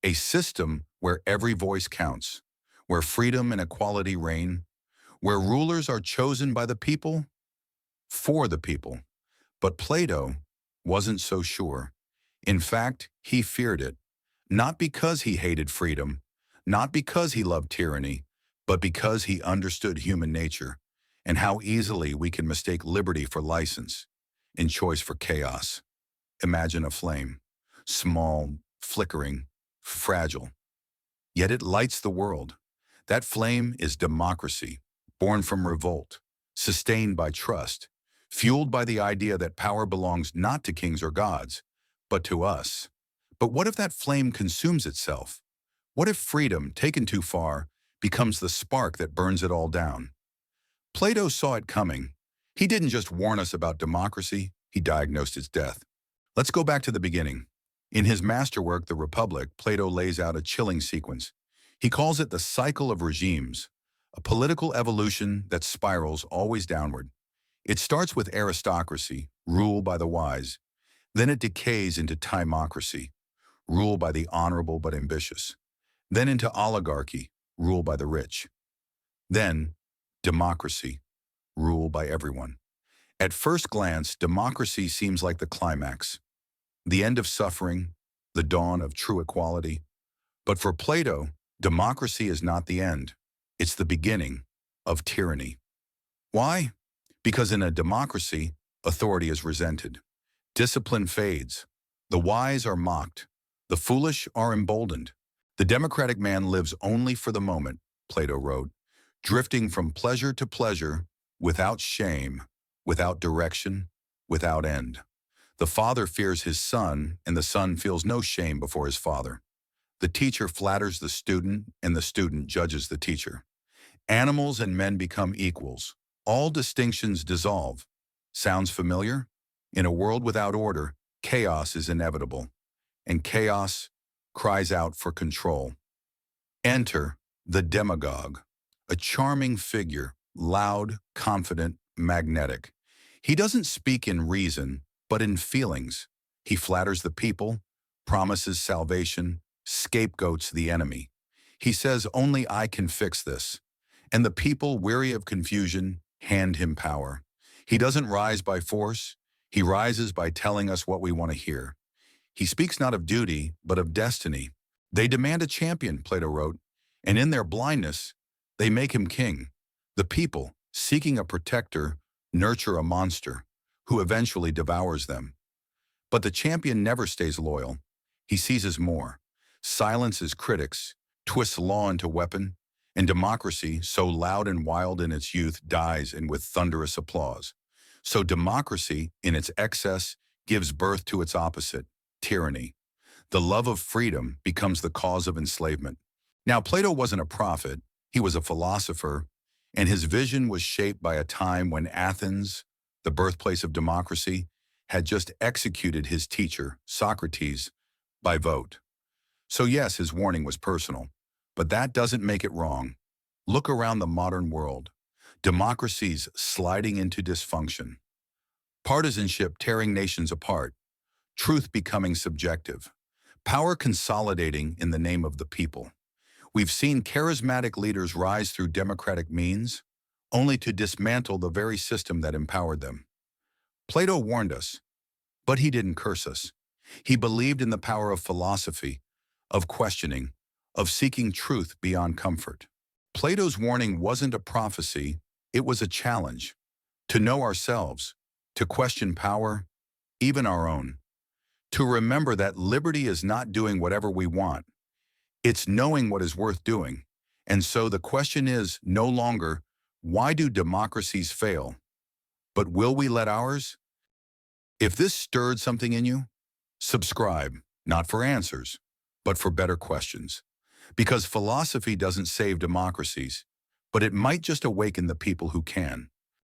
A system where every voice counts, where freedom and equality reign, where rulers are chosen by the people, for the people. But Plato wasn't so sure. In fact, he feared it, not because he hated freedom, not because he loved tyranny, but because he understood human nature and how easily we can mistake liberty for license and choice for chaos. Imagine a flame, small, flickering, fragile, yet it lights the world. That flame is democracy, born from revolt, sustained by trust, fueled by the idea that power belongs not to kings or gods, but to us. But what if that flame consumes itself? What if freedom, taken too far, becomes the spark that burns it all down? Plato saw it coming. He didn't just warn us about democracy, he diagnosed its death. Let's go back to the beginning. In his masterwork, The Republic, Plato lays out a chilling sequence. He calls it the cycle of regimes, a political evolution that spirals always downward. It starts with aristocracy, rule by the wise. Then it decays into timocracy, rule by the honorable but ambitious. Then into oligarchy, rule by the rich. Then democracy, rule by everyone. At first glance, democracy seems like the climax, the end of suffering, the dawn of true equality. But for Plato, democracy is not the end. It's the beginning of tyranny. Why? Because in a democracy, authority is resented. Discipline fades. The wise are mocked. The foolish are emboldened. The democratic man lives only for the moment, Plato wrote, drifting from pleasure to pleasure, without shame, without direction, without end. The father fears his son, and the son feels no shame before his father. The teacher flatters the student, and the student judges the teacher. Animals and men become equals. All distinctions dissolve. Sounds familiar? In a world without order, chaos is inevitable, and chaos cries out for control. Enter the demagogue, a charming figure, loud, confident, magnetic. He doesn't speak in reason, but in feelings. He flatters the people, promises salvation, scapegoats the enemy. He says, "Only I can fix this." And the people, weary of confusion, hand him power. He doesn't rise by force. He rises by telling us what we want to hear. He speaks not of duty, but of destiny. They demand a champion, Plato wrote, and in their blindness, they make him king. The people, seeking a protector, nurture a monster who eventually devours them. But the champion never stays loyal. He seizes more, silences critics, twists law into weapon, and democracy, so loud and wild in its youth, dies in with thunderous applause. So democracy, in its excess, gives birth to its opposite, tyranny. The love of freedom becomes the cause of enslavement. Now, Plato wasn't a prophet, he was a philosopher, and his vision was shaped by a time when Athens, the birthplace of democracy, had just executed his teacher, Socrates, by vote. So yes, his warning was personal, but that doesn't make it wrong. Look around the modern world. Democracies sliding into dysfunction. Partisanship tearing nations apart. Truth becoming subjective. Power consolidating in the name of the people. We've seen charismatic leaders rise through democratic means, only to dismantle the very system that empowered them. Plato warned us, but he didn't curse us. He believed in the power of philosophy, of questioning, of seeking truth beyond comfort. Plato's warning wasn't a prophecy, it was a challenge. To know ourselves, to question power, even our own. To remember that liberty is not doing whatever we want. It's knowing what is worth doing. And so the question is no longer, why do democracies fail? But will we let ours? If this stirred something in you, subscribe, not for answers, but for better questions. Because philosophy doesn't save democracies, but it might just awaken the people who can.